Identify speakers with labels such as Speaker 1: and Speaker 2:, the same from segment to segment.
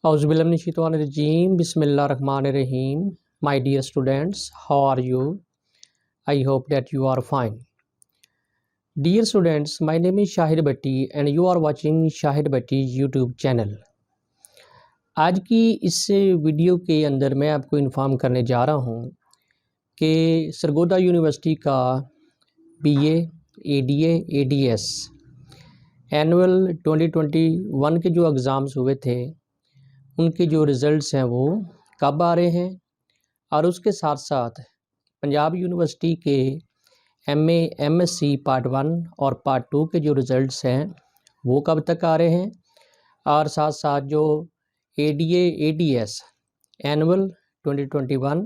Speaker 1: Auzubillahiminash-shaytanir-rajeem. Bismillahir-rahmanir-rahim. My dear students, how are you? I hope that you are fine. Dear students, my name is Shahid Bhatti and you are watching Shahid Bhatti YouTube channel. आज की इस video के अंदर मैं आपको inform करने जा रहा हूँ कि सरगोदा यूनिवर्सिटी का BA, ADA, ADS एनुअल 2021 के जो एग्ज़ाम्स हुए थे उनके जो रिज़ल्ट्स हैं वो कब आ रहे हैं, और उसके साथ साथ पंजाब यूनिवर्सिटी के MA, M.Sc Part 1 और Part 2 के जो रिज़ल्ट्स हैं वो कब तक आ रहे हैं, और साथ साथ जो ADA, ADS एनुअल 2021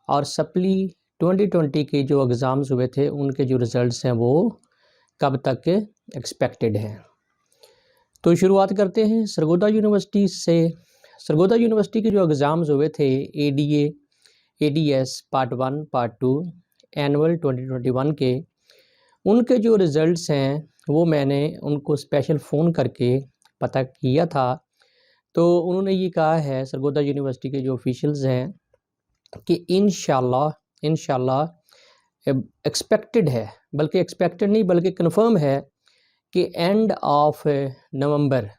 Speaker 1: और सप्ली 2020 के जो एग्ज़ाम्स हुए थे उनके जो रिज़ल्ट्स हैं वो कब तक एक्सपेक्टेड हैं। तो शुरुआत करते हैं सरगोदा यूनिवर्सिटी से। सरगोदा यूनिवर्सिटी के जो एग्ज़ाम्स हुए थे ADA, ADS Part 1, Part 2 annual 2021 के, उनके जो रिज़ल्ट्स हैं वो मैंने उनको स्पेशल फ़ोन करके पता किया था। तो उन्होंने ये कहा है, सरगोदा यूनिवर्सिटी के जो ऑफिशियल्स हैं, कि इंशाल्लाह एक्सपेक्टेड है, बल्कि एक्सपेक्टेड नहीं बल्कि कंफर्म है कि एंड ऑफ नवंबर,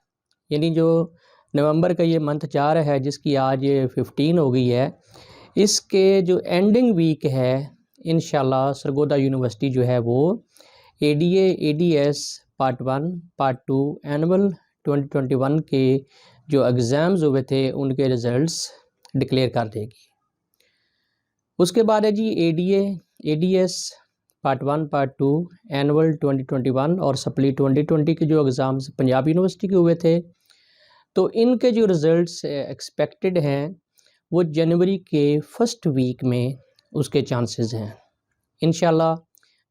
Speaker 1: यानी जो नवंबर का ये मंथ जा रहा है जिसकी आज 15 हो गई है, इसके जो एंडिंग वीक है इंशाल्लाह सरगोदा यूनिवर्सिटी जो है वो ADA, ADS Part 1, Part 2 annual 2021 के जो एग्ज़ाम्स हुए थे उनके रिज़ल्ट्स डिक्लेयर कर देगी। उसके बाद है जी ADA, ADS Part 1, Part 2 annual 2021 और सप्ली 2020 के जो एग्ज़ाम्स पंजाब यूनिवर्सिटी के हुए थे, तो इनके जो रिज़ल्ट्स एक्सपेक्टेड हैं वो जनवरी के फर्स्ट वीक में उसके चांसेस हैं। इंशाल्लाह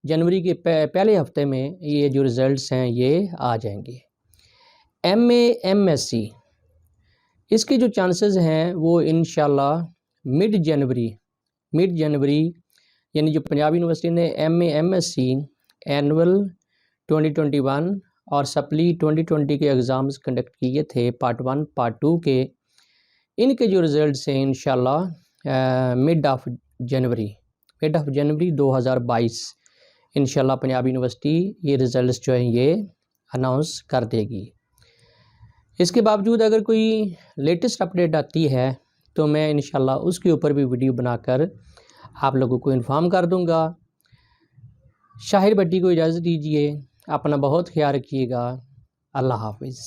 Speaker 1: जनवरी के पहले हफ्ते में ये जो रिज़ल्ट्स हैं ये आ जाएंगे। MA, M.Sc इसके जो चांसेस हैं वो इंशाल्लाह मिड जनवरी यानी जो पंजाब यूनिवर्सिटी ने MA, M.Sc एनुअल 2021 और सप्ली 2020 के एग्ज़ाम्स कंडक्ट किए थे Part 1, Part 2 के, इनके जो रिज़ल्ट्स हैं इंशाल्लाह मिड ऑफ जनवरी 2022 इंशाल्लाह पंजाब यूनिवर्सिटी ये रिज़ल्ट्स जो हैं ये अनाउंस कर देगी। इसके बावजूद अगर कोई लेटेस्ट अपडेट आती है तो मैं इंशाल्लाह उसके ऊपर भी वीडियो बनाकर आप लोगों को इन्फॉर्म कर दूंगा। शाहिद भट्टी को इजाज़त दीजिए, अपना बहुत ख्याल रखिएगा। अल्लाह हाफिज़।